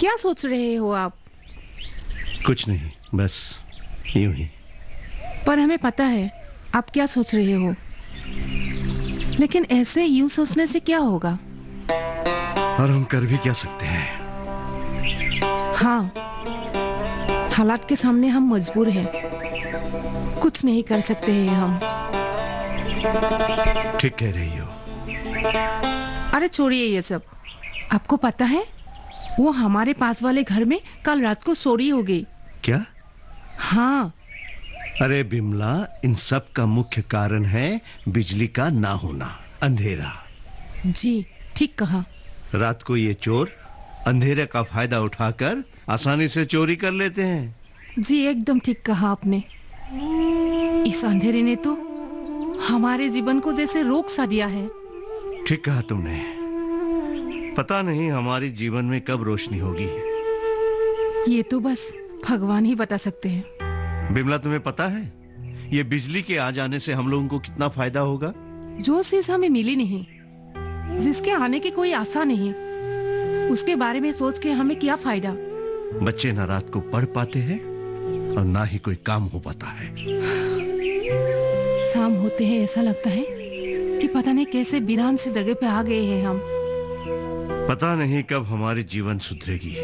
क्या सोच रहे हो आप? कुछ नहीं, बस यूं ही। पर हमें पता है आप क्या सोच रहे हो, लेकिन ऐसे यूं सोचने से क्या होगा? और हम कर भी क्या सकते हैं? हाँ, हालात के सामने हम मजबूर हैं, कुछ नहीं कर सकते हैं हम। ठीक कह रही हो। अरे छोड़िए ये सब। आपको पता है वो हमारे पास वाले घर में कल रात को चोरी हो गई। क्या? हाँ। अरे बिमला, इन सब का मुख्य कारण है बिजली का ना होना, अंधेरा। जी ठीक कहा। रात को ये चोर अंधेरे का फायदा उठाकर आसानी से चोरी कर लेते हैं। जी एकदम ठीक कहा आपने। इस अंधेरे ने तो हमारे जीवन को जैसे रोक सा दिया है। ठीक कहा तुमने। पता नहीं हमारी जीवन में कब रोशनी होगी। ये तो बस भगवान ही बता सकते हैं। बिमला, तुम्हें पता है ये बिजली के आ जाने से हम लोगों को कितना फायदा होगा? जो चीज हमें मिली नहीं, जिसके आने की कोई आशा नहीं, उसके बारे में सोच के हमें क्या फायदा? बच्चे ना रात को पढ़ पाते हैं और ना ही कोई काम हो पाता है। शाम होते हैं ऐसा लगता है कि पता नहीं कैसे वीरान सी जगह पे आ गए हैं हम। पता नहीं कब हमारी जीवन सुधरेगी।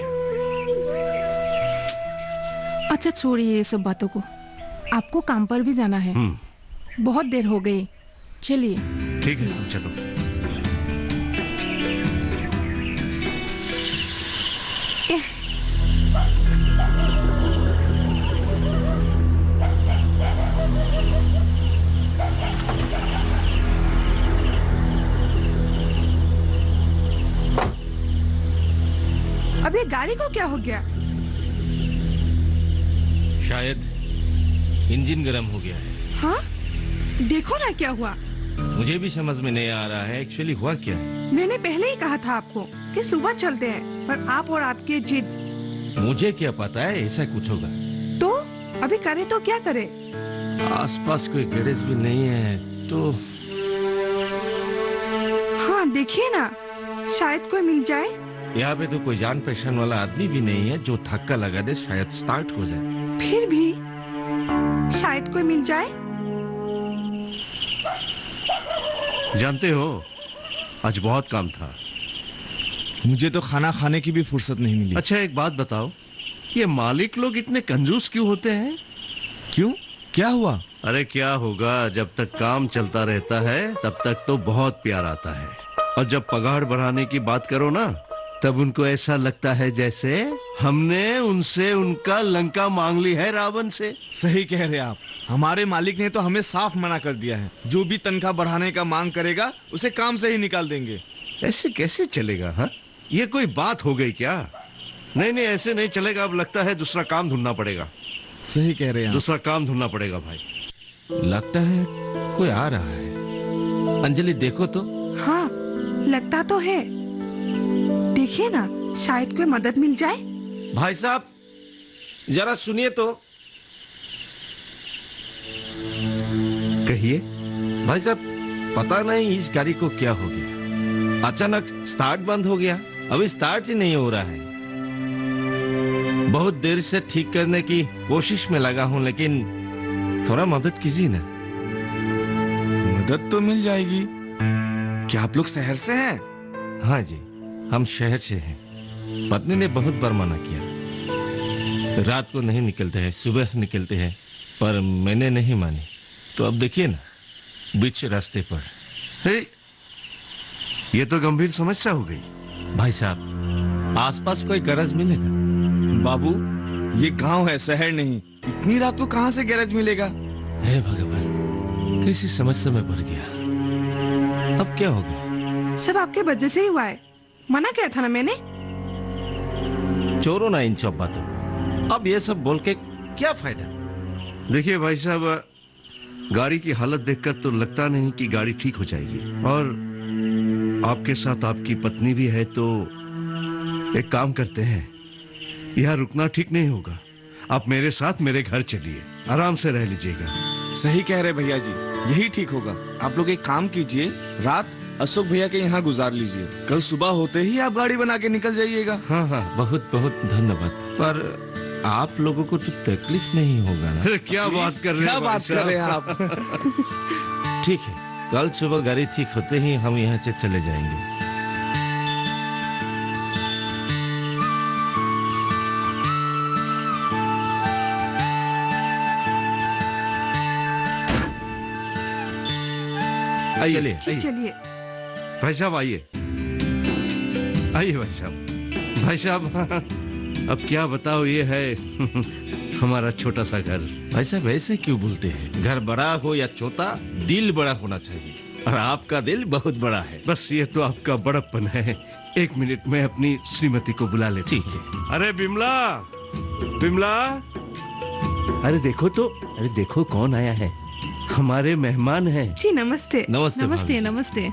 अच्छा छोड़िए ये सब बातों को, आपको काम पर भी जाना है। बहुत देर हो गई, चलिए। ठीक है, तुम चलो। अब ये गाड़ी को क्या हो गया? शायद इंजन गर्म हो गया है। हाँ, देखो ना क्या हुआ। मुझे भी समझ में नहीं आ रहा है एक्चुअली हुआ क्या है। मैंने पहले ही कहा था आपको कि सुबह चलते हैं, पर आप और आपकी जिद। मुझे क्या पता है ऐसा कुछ होगा। तो अभी करे तो क्या करे? आसपास कोई गैरेज भी नहीं है तो। हाँ देखिए ना, शायद कोई मिल जाए। यहाँ पे तो कोई जान पहचान वाला आदमी भी नहीं है जो धक्का लगा दे शायद स्टार्ट हो जाए। फिर भी शायद कोई मिल जाए। जानते हो, आज बहुत काम था। मुझे तो खाना खाने की भी फुर्सत नहीं मिली। अच्छा एक बात बताओ, ये मालिक लोग इतने कंजूस क्यों होते हैं? क्यों, क्या हुआ? अरे क्या होगा, जब तक काम चलता रहता है तब तक तो बहुत प्यार आता है, और जब पगार बढ़ाने की बात करो ना, तब उनको ऐसा लगता है जैसे हमने उनसे उनका लंका मांग ली है रावण से। सही कह रहे आप। हमारे मालिक ने तो हमें साफ मना कर दिया है, जो भी तनख्वाह बढ़ाने का मांग करेगा उसे काम से ही निकाल देंगे। ऐसे कैसे चलेगा? हाँ, ये कोई बात हो गई क्या? नहीं नहीं, ऐसे नहीं चलेगा। अब लगता है दूसरा काम ढूंढना पड़ेगा। सही कह रहे हैं आप। दूसरा काम ढूंढना पड़ेगा भाई। लगता है कोई आ रहा है। अंजलि देखो तो। हाँ लगता तो है। देखिए ना, शायद कोई मदद मिल जाए। भाई साहब जरा सुनिए तो। कहिए। भाई साहब, पता नहीं इस गाड़ी को क्या हो गया, अचानक स्टार्ट बंद हो गया। अभी स्टार्ट ही नहीं हो रहा है। बहुत देर से ठीक करने की कोशिश में लगा हूं, लेकिन थोड़ा मदद कीजिए ना। मदद तो मिल जाएगी। क्या आप लोग शहर से हैं? हाँ जी, हम शहर से हैं। पत्नी ने बहुत बार मना किया, रात को नहीं निकलते हैं, सुबह निकलते हैं, पर मैंने नहीं मानी। तो अब देखिए ना, बीच रास्ते पर। हे, ये तो गंभीर समस्या हो गई। भाई साहब, आसपास कोई गैरेज मिलेगा? बाबू, ये गांव है, शहर नहीं। इतनी रात को कहां से गैरेज मिलेगा? हे भगवान, कैसी समस्या में पड़ गया। अब क्या होगा? सब आपके वजह से ही हुआ है। मना किया था ना मैंने। छोड़ो ना इन सब बातों को। अब ये सब बोल के क्या फायदा? देखिए भाई साहब, गाड़ी की हालत देखकर तो लगता नहीं कि गाड़ी ठीक हो जाएगी, और आपके साथ आपकी पत्नी भी है, तो एक काम करते हैं, यहाँ रुकना ठीक नहीं होगा। आप मेरे साथ मेरे घर चलिए, आराम से रह लीजिएगा। सही कह रहे भैया जी, यही ठीक होगा। आप लोग एक काम कीजिए, रात अशोक भैया के यहाँ गुजार लीजिए। कल सुबह होते ही आप गाड़ी बना के निकल जाइएगा। हाँ हाँ, बहुत बहुत धन्यवाद। पर आप लोगों को तो तकलीफ नहीं होगा ना? अरे क्या बात कर रहे क्या हैं बात कर रहे हैं आप? ठीक है, कल सुबह गाड़ी ठीक होते ही हम यहाँ से चले जाएंगे। आइए चलिए। जी चलिए। भाई साहब आइए, आइए भाई साहब। भाई साहब अब क्या बताओ, ये है हमारा छोटा सा घर। भाई साहब ऐसे क्यों बोलते हैं? घर बड़ा हो या छोटा, दिल बड़ा होना चाहिए, और आपका दिल बहुत बड़ा है। बस ये तो आपका बड़प्पन है। एक मिनट में अपनी श्रीमती को बुला ले। ठीक है। अरे बिमला, बिमला, अरे देखो तो, अरे देखो कौन आया है, हमारे मेहमान हैं। जी नमस्ते। नमस्ते नमस्ते भाभी। नमस्ते।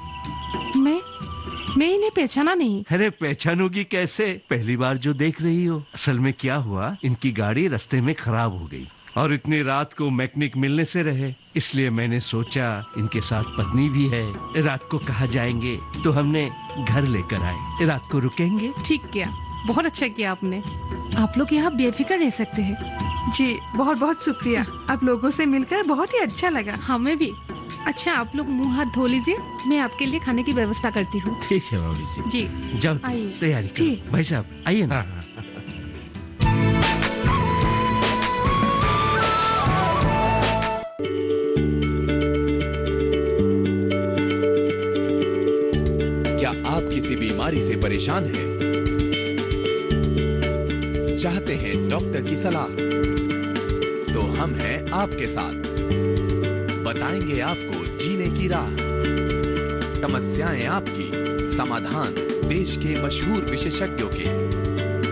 मैं इन्हें पहचाना नहीं। अरे पहचानोगी कैसे, पहली बार जो देख रही हो। असल में क्या हुआ, इनकी गाड़ी रास्ते में खराब हो गई और इतनी रात को मैकेनिक मिलने से रहे, इसलिए मैंने सोचा इनके साथ पत्नी भी है, रात को कहाँ जाएंगे, तो हमने घर लेकर आए। रात को रुकेंगे। ठीक किया, बहुत अच्छा किया आपने। आप लोग यहाँ बेफिक्र रह सकते हैं। जी बहुत बहुत शुक्रिया, आप लोगों से मिलकर बहुत ही अच्छा लगा। हमें भी। अच्छा, आप लोग मुंह हाथ धो लीजिए, मैं आपके लिए खाने की व्यवस्था करती हूँ। ठीक है भाभी जी। जी जाओ तुम, आइए। तैयारी जी। करो। भाई साहब आइए ना। हाँ, क्या आप किसी बीमारी से परेशान हैं? चाहते हैं डॉक्टर की सलाह? तो हम हैं आपके साथ, बताएंगे आपको जीने की राह। समस्याएं आपकी, समाधान देश के मशहूर विशेषज्ञों के।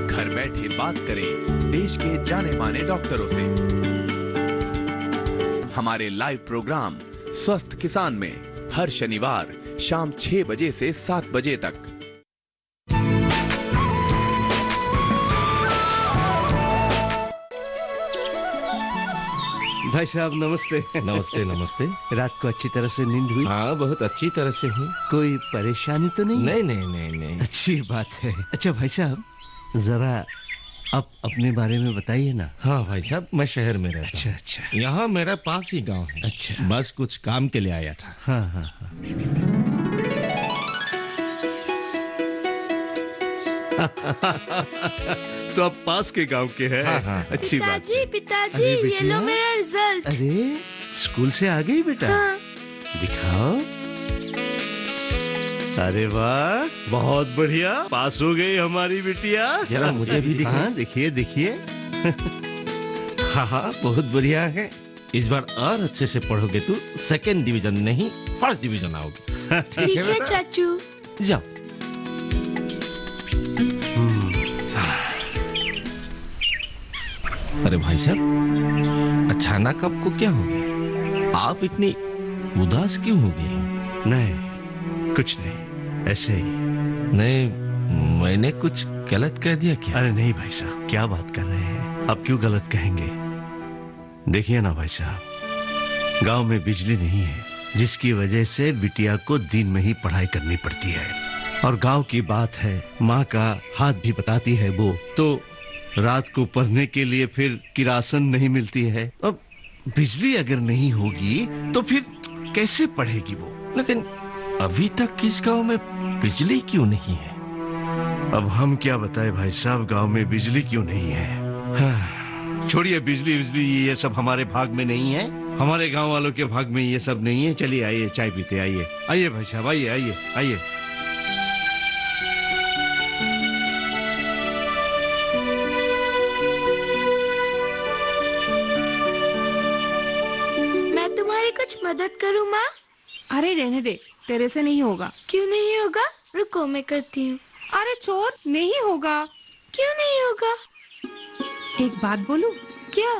घर बैठे बात करें देश के जाने माने डॉक्टरों से। हमारे लाइव प्रोग्राम स्वस्थ किसान में हर शनिवार शाम 6 बजे से 7 बजे तक। भाई साहब नमस्ते। नमस्ते नमस्ते। रात को अच्छी तरह से नींद हुई? हाँ, बहुत अच्छी तरह से हुई। कोई परेशानी तो नहीं? नहीं नहीं नहीं नहीं। अच्छी बात है। अच्छा भाई साहब, जरा आप अपने बारे में बताइए ना। हाँ भाई साहब, मैं शहर में रहता अच्छा हूँ। अच्छा। यहाँ मेरा पास ही गांव है। अच्छा। बस कुछ काम के लिए आया था। हाँ हाँ हाँ। तो आप पास के गांव के हैं। हाँ, हाँ। अच्छी बात है। पिताजी अरे ये बिटिया। लो मेरा रिजल्ट। अरे स्कूल से आ गई बेटा? हाँ। दिखाओ। अरे वाह, बहुत बढ़िया, पास हो गई हमारी बिटिया। जरा मुझे भी दिखाएं। हाँ, देखिए देखिए। हाँ हाँ, बहुत बढ़िया है। इस बार और अच्छे से पढ़ोगे तो सेकंड डिवीजन नहीं, फर्स्ट डिवीजन आओगे। ठीक है बेटा? चाचू। जाओ। अरे भाई साहब, अचानक आपको क्या हो गया? आप इतनी उदास क्यों हो गए? नहीं, कुछ नहीं, ऐसे ही। नहीं, मैंने कुछ गलत कह दिया क्या? अरे नहीं भाई साहब, क्या बात कर रहे हैं आप, क्यों गलत कहेंगे। देखिए ना भाई साहब, गांव में बिजली नहीं है, जिसकी वजह से बिटिया को दिन में ही पढ़ाई करनी पड़ती है। और गांव की बात है, माँ का हाथ भी बताती है वो, तो रात को पढ़ने के लिए फिर किरासन नहीं मिलती है। अब बिजली अगर नहीं होगी तो फिर कैसे पढ़ेगी वो। लेकिन अभी तक इस गांव में बिजली क्यों नहीं है? अब हम क्या बताएं भाई साहब, गांव में बिजली क्यों नहीं है। हाँ, छोड़िए, बिजली बिजली ये सब हमारे भाग में नहीं है, हमारे गांव वालों के भाग में ये सब नहीं है। चलिए आइए, चाय पीते, आइए आइए भाई साहब, आइए आइए आइए। मैं तुम्हारी कुछ मदद करूँ माँ? अरे रहने दे, तेरे से नहीं होगा। क्यों नहीं होगा? रुको मैं करती हूँ। अरे चोर, नहीं होगा। क्यों नहीं होगा? एक बात बोलूं, क्या?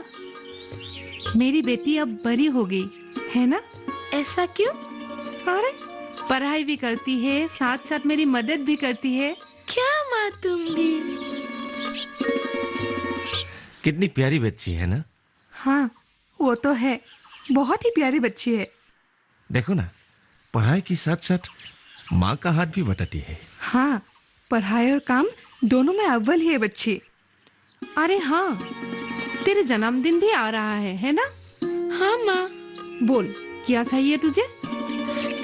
मेरी बेटी अब बड़ी हो गई है ना। ऐसा क्यों? अरे पढ़ाई भी करती है, साथ साथ मेरी मदद भी करती है। क्या माँ तुम भी? कितनी प्यारी बच्ची है ना। हाँ वो तो है, बहुत ही प्यारी बच्ची है। देखो ना, पढ़ाई के साथ साथ माँ का हाथ भी बटाती है। हाँ, पढ़ाई और काम दोनों में अव्वल ही है बच्ची। अरे हाँ, तेरे जन्मदिन भी आ रहा है ना? हाँ माँ, बोल, क्या चाहिए तुझे?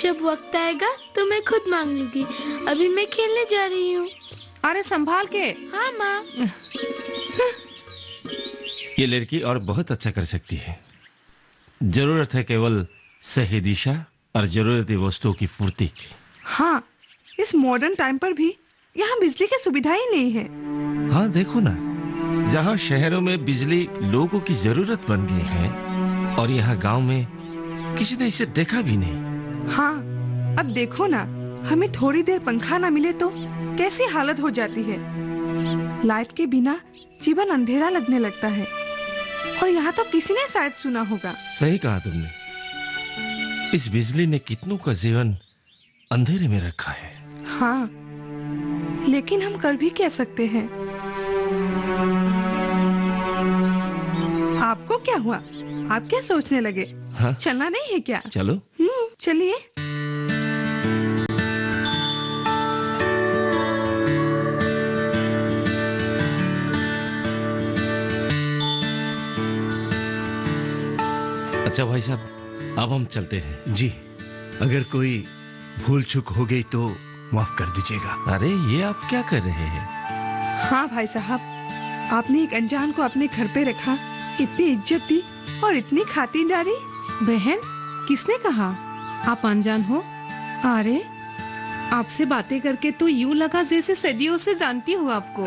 जब वक्त आएगा तो मैं खुद मांग लूंगी। अभी मैं खेलने जा रही हूँ। अरे संभाल के। हाँ माँ। ये लड़की और बहुत अच्छा कर सकती है। जरूरत है केवल सही दिशा और जरूरती वस्तुओं की पूर्ति की। हाँ, इस मॉडर्न टाइम पर भी यहाँ बिजली की सुविधा ही नहीं है। हाँ देखो ना, जहाँ शहरों में बिजली लोगों की जरूरत बन गई है और यहाँ गांव में किसी ने इसे देखा भी नहीं। हाँ, अब देखो ना, हमें थोड़ी देर पंखा ना मिले तो कैसी हालत हो जाती है। लाइट के बिना जीवन अंधेरा लगने लगता है। और यहाँ तो किसी ने शायद सुना होगा। सही कहा तुमने। इस बिजली ने कितनों का जीवन अंधेरे में रखा है। हाँ, लेकिन हम कर भी कह सकते हैं। आपको क्या हुआ? आप क्या सोचने लगे? हाँ? चलना नहीं है क्या? चलो। चलिए। अच्छा भाई साहब, अब हम चलते हैं। जी, अगर कोई भूल चूक हो गई तो माफ कर दीजिएगा। अरे ये आप क्या कर रहे हैं? हाँ भाई साहब, आपने एक अनजान को अपने घर पे रखा, इतनी इज्जत दी और इतनी खातिरदारी। बहन, किसने कहा आप अनजान हो? अरे आपसे बातें करके तो यूं लगा जैसे सदियों से जानती हूँ आपको।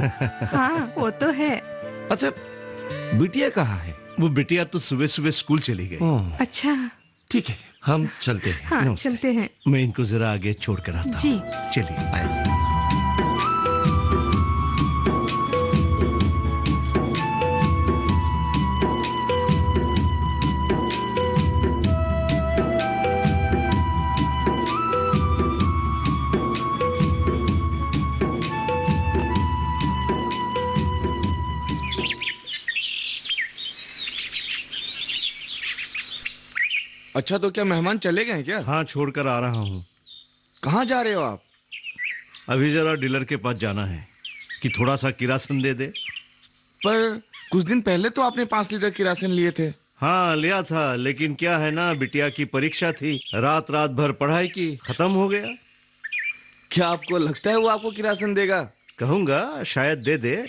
हाँ, वो तो है। अच्छा, बिटिया कहाँ है? वो बिटिया तो सुबह सुबह स्कूल चली गई। अच्छा, ठीक है, हम चलते हैं। हाँ नमस्ते। चलते हैं। मैं इनको जरा आगे छोड़ कर आता जी। हूँ। चलिए। आए। अच्छा, तो क्या मेहमान चले गए क्या? हाँ, छोड़कर आ रहा हूँ। कहाँ जा रहे हो आप? अभी जरा डीलर के पास जाना है कि थोड़ा सा किरासन दे दे। पर कुछ दिन पहले तो आपने 5 लीटर किरासन लिए थे। हाँ, लिया था, लेकिन क्या है ना, बिटिया की परीक्षा थी, रात रात भर पढ़ाई की, खत्म हो गया। क्या आपको लगता है वो आपको किरासन देगा? कहूंगा शायद दे दे।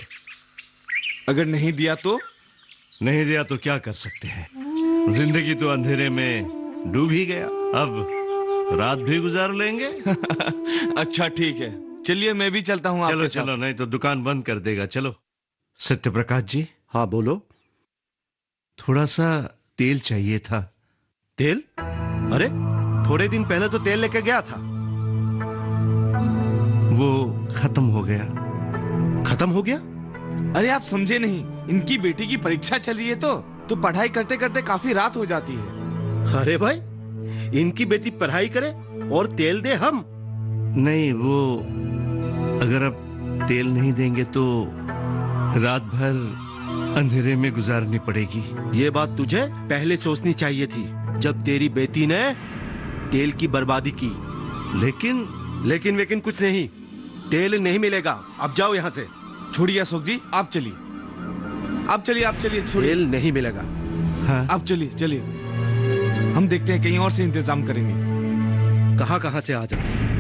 अगर नहीं दिया तो? नहीं दिया तो क्या कर सकते हैं, जिंदगी तो अंधेरे में डूब ही गया। अब रात भी गुजार लेंगे। अच्छा ठीक है, चलिए मैं भी चलता हूँ चलो आपके साथ। चलो, नहीं तो दुकान बंद कर देगा। चलो। सत्यप्रकाश जी। हाँ बोलो। थोड़ा सा तेल चाहिए था। तेल? अरे थोड़े दिन पहले तो तेल लेके गया था। वो खत्म हो गया। खत्म हो गया? अरे आप समझे नहीं, इनकी बेटी की परीक्षा चल रही है तो पढ़ाई करते करते काफी रात हो जाती है। अरे भाई, इनकी बेटी पढ़ाई करे और तेल दे हम? नहीं, वो अगर अब तेल नहीं देंगे तो रात भर अंधेरे में गुजारनी पड़ेगी। ये बात तुझे पहले सोचनी चाहिए थी, जब तेरी बेटी ने तेल की बर्बादी की। लेकिन लेकिन कुछ नहीं, तेल नहीं मिलेगा। अब जाओ यहाँ से। छोड़िए अशोक जी, आप चलिए, आप चलिए, छोड़िए। तेल नहीं मिलेगा। हाँ, आप चलिए, हम देखते हैं कहीं और से इंतजाम करेंगे। कहाँ से आ जाते हैं।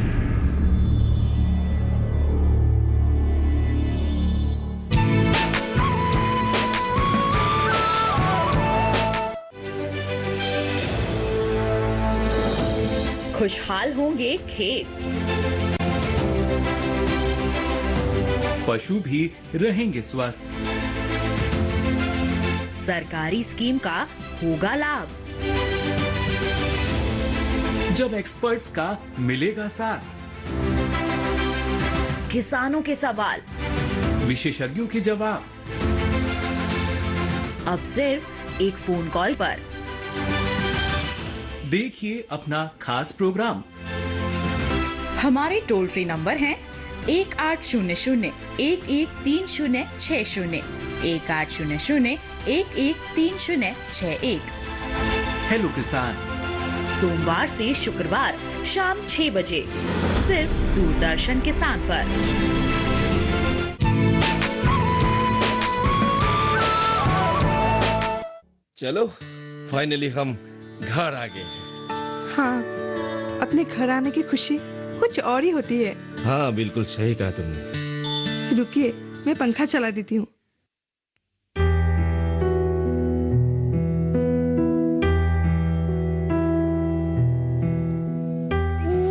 खुशहाल होंगे खेत, पशु भी रहेंगे स्वस्थ। सरकारी स्कीम का होगा लाभ, जब एक्सपर्ट्स का मिलेगा साथ, किसानों के सवाल विशेषज्ञों के जवाब, अब सिर्फ एक फोन कॉल पर। देखिए अपना खास प्रोग्राम। हमारे टोल फ्री नंबर हैं 1800-113060, 1800-113061। हेलो किसान, सोमवार से शुक्रवार शाम 6 बजे सिर्फ दूरदर्शन किसान पर। चलो फाइनली हम घर आ गए। हाँ, अपने घर आने की खुशी कुछ और ही होती है। हाँ बिल्कुल सही कहा तुमने। रुकिए, मैं पंखा चला देती हूँ।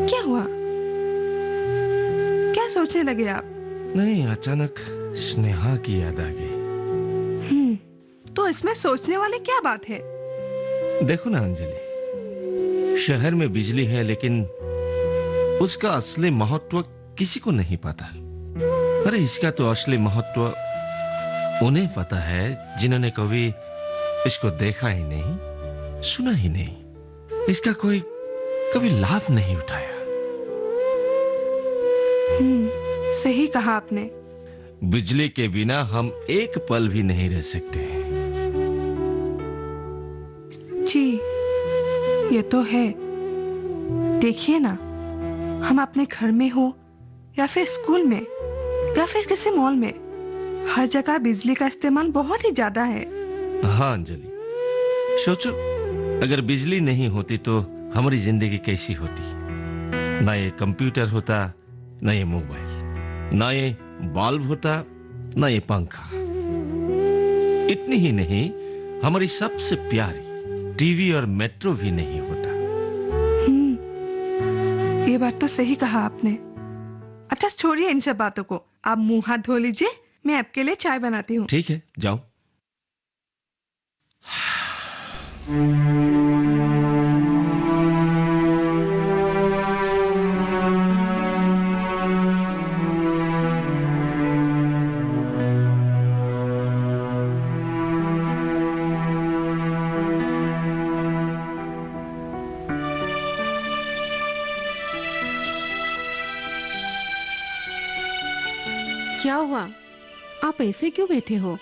क्या हुआ? क्या सोचने लगे आप? नहीं, अचानक स्नेहा की याद आ गई। तो इसमें सोचने वाली क्या बात है? देखो ना अंजलि, शहर में बिजली है लेकिन उसका असली महत्व किसी को नहीं पता। अरे इसका तो असली महत्व उन्हें पता है जिन्होंने कभी इसको देखा ही नहीं, सुना ही नहीं, इसका कोई कभी लाभ नहीं उठाया। सही कहा आपने। बिजली के बिना हम एक पल भी नहीं रह सकते हैं। जी, ये तो है। देखिए ना, हम अपने घर में हो या फिर स्कूल में या फिर किसी मॉल में, हर जगह बिजली का इस्तेमाल बहुत ही ज्यादा है। हाँ अंजलि, सोचो अगर बिजली नहीं होती तो हमारी जिंदगी कैसी होती। ना ये कंप्यूटर होता, ना ये मोबाइल, ना ये बल्ब होता, ना ये पंखा। इतनी ही नहीं, हमारी सबसे प्यारी टीवी और मेट्रो भी नहीं होता। ये बात तो सही कहा आपने। अच्छा छोड़िए इन सब बातों को, आप मुंह हाथ धो लीजिए, मैं आपके लिए चाय बनाती हूँ। ठीक है, जाओ। क्या हुआ? आप ऐसे क्यों बैठे हो?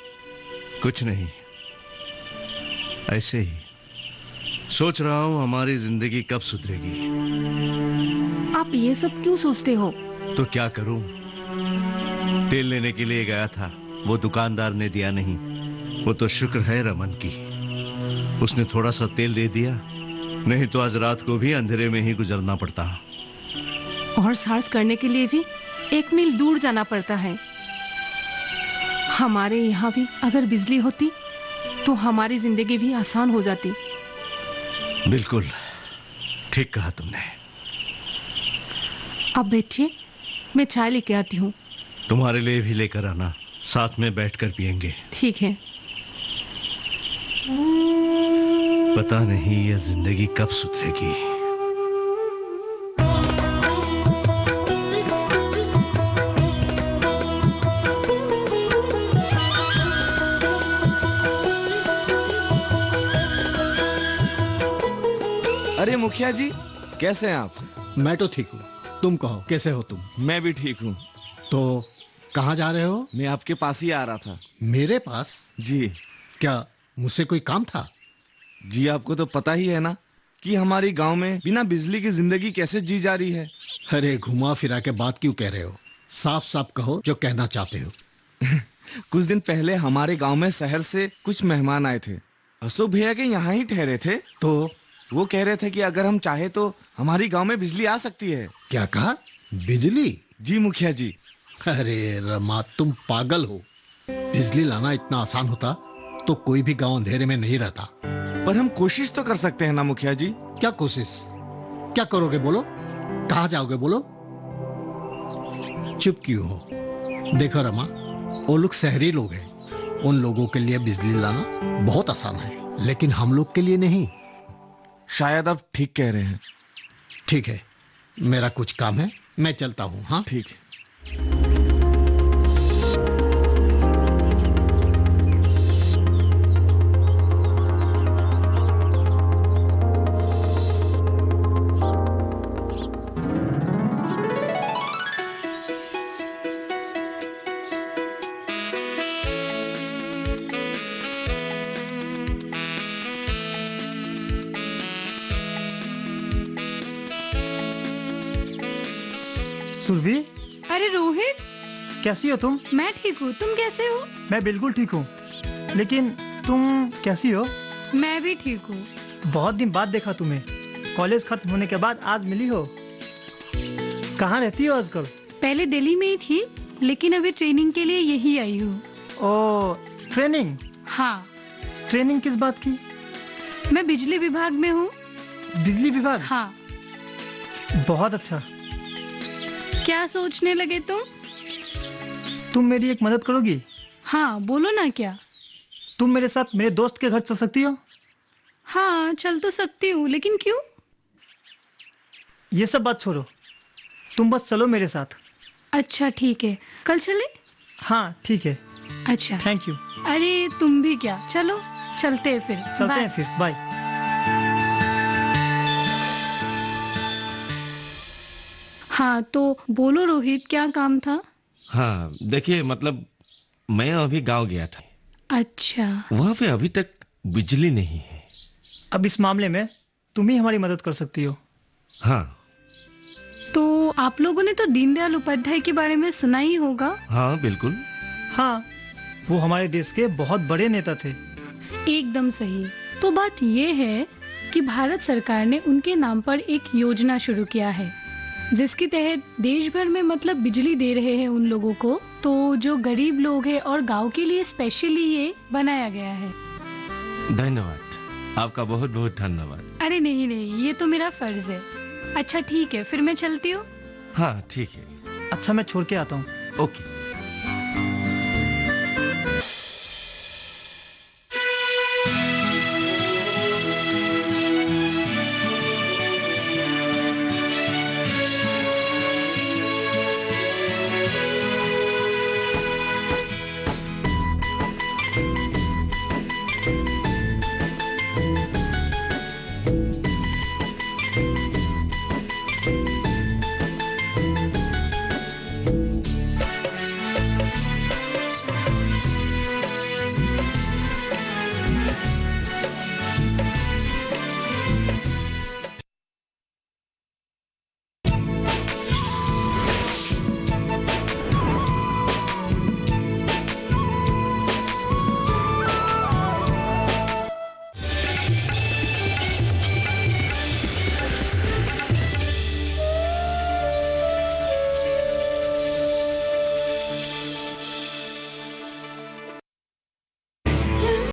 कुछ नहीं, ऐसे ही सोच रहा हूँ हमारी जिंदगी कब सुधरेगी। आप ये सब क्यों सोचते हो? तो क्या करूं? तेल लेने के लिए गया था, वो दुकानदार ने दिया नहीं। वो तो शुक्र है रमन की, उसने थोड़ा सा तेल दे दिया, नहीं तो आज रात को भी अंधेरे में ही गुजरना पड़ता। और चार्ज करने के लिए भी 1 मील दूर जाना पड़ता है। हमारे यहाँ भी अगर बिजली होती तो हमारी जिंदगी भी आसान हो जाती। बिल्कुल ठीक कहा तुमने। अब बैठिए, मैं चाय लेके आती हूँ। तुम्हारे लिए भी लेकर आना, साथ में बैठकर पियेंगे। ठीक है। पता नहीं यह जिंदगी कब सुधरेगी। अरे मुखिया जी, कैसे हैं आप? मैं तो ठीक हूँ, तुम कहो कैसे हो तुम? मैं भी ठीक हूँ। तो कहाँ जा रहे हो? मैं आपके पास ही आ रहा था। मेरे पास? जी। क्या मुझसे कोई काम था? जी, आपको तो पता ही है ना कि हमारी गांव में बिना बिजली की जिंदगी कैसे जी जा रही है। अरे घुमा फिरा के बात क्यों कह रहे हो? साफ साफ कहो जो कहना चाहते हो। कुछ दिन पहले हमारे गांव में शहर से कुछ मेहमान आए थे। अशोक भैया के यहाँ ही ठहरे थे। तो वो कह रहे थे कि अगर हम चाहे तो हमारी गांव में बिजली आ सकती है। क्या कहा? बिजली? जी मुखिया जी। अरे रमा, तुम पागल हो। बिजली लाना इतना आसान होता तो कोई भी गांव अंधेरे में नहीं रहता। पर हम कोशिश तो कर सकते हैं ना मुखिया जी। क्या कोशिश? क्या करोगे बोलो? कहाँ जाओगे बोलो? चुप क्यों हो? देखो रमा, वो लोग शहरी लोग हैं, उन लोगों के लिए बिजली लाना बहुत आसान है, लेकिन हम लोग के लिए नहीं। शायद आप ठीक कह रहे हैं। ठीक है, मेरा कुछ काम है, मैं चलता हूँ। हाँ ठीक है। सुरभि, अरे रोहित, कैसी हो तुम? मैं ठीक हूँ, तुम कैसे हो? मैं बिल्कुल ठीक हूँ, लेकिन तुम कैसी हो? मैं भी ठीक हूँ। बहुत दिन बाद देखा तुम्हें। कॉलेज खत्म होने के बाद आज मिली हो। कहाँ रहती हो आजकल? पहले दिल्ली में ही थी, लेकिन अभी ट्रेनिंग के लिए यही आई हूँ। ओ, ट्रेनिंग? हाँ। ट्रेनिंग किस बात की? मैं बिजली विभाग में हूँ। बिजली विभाग? हाँ। बहुत अच्छा। क्या सोचने लगे तुम मेरी एक मदद करोगी? हाँ, बोलो ना। क्या? तुम मेरे साथ मेरे दोस्त के घर चल सकती हो? हाँ, चल तो सकती हूँ, लेकिन क्यों? ये सब बात छोड़ो, तुम बस चलो मेरे साथ। अच्छा ठीक है, कल चले? हाँ ठीक है। अच्छा, थैंक यू। अरे तुम भी क्या, चलो चलते हैं फिर। चलते हैं फिर, बाय। हाँ तो बोलो रोहित, क्या काम था? हाँ देखिए, मतलब मैं अभी गांव गया था। अच्छा। वहाँ पे अभी तक बिजली नहीं है। अब इस मामले में तुम ही हमारी मदद कर सकती हो। हाँ। तो आप लोगों ने तो दीनदयाल उपाध्याय के बारे में सुना ही होगा। हाँ बिल्कुल। हाँ, वो हमारे देश के बहुत बड़े नेता थे। एकदम सही। तो बात ये है कि भारत सरकार ने उनके नाम पर एक योजना शुरू किया है, जिसके तहत देश भर में मतलब बिजली दे रहे हैं उन लोगों को, तो जो गरीब लोग हैं, और गांव के लिए स्पेशली ये बनाया गया है। धन्यवाद, आपका बहुत बहुत धन्यवाद। अरे नहीं नहीं, ये तो मेरा फर्ज है। अच्छा ठीक है, फिर मैं चलती हूँ। हाँ ठीक है। अच्छा, मैं छोड़ के आता हूँ। ओके।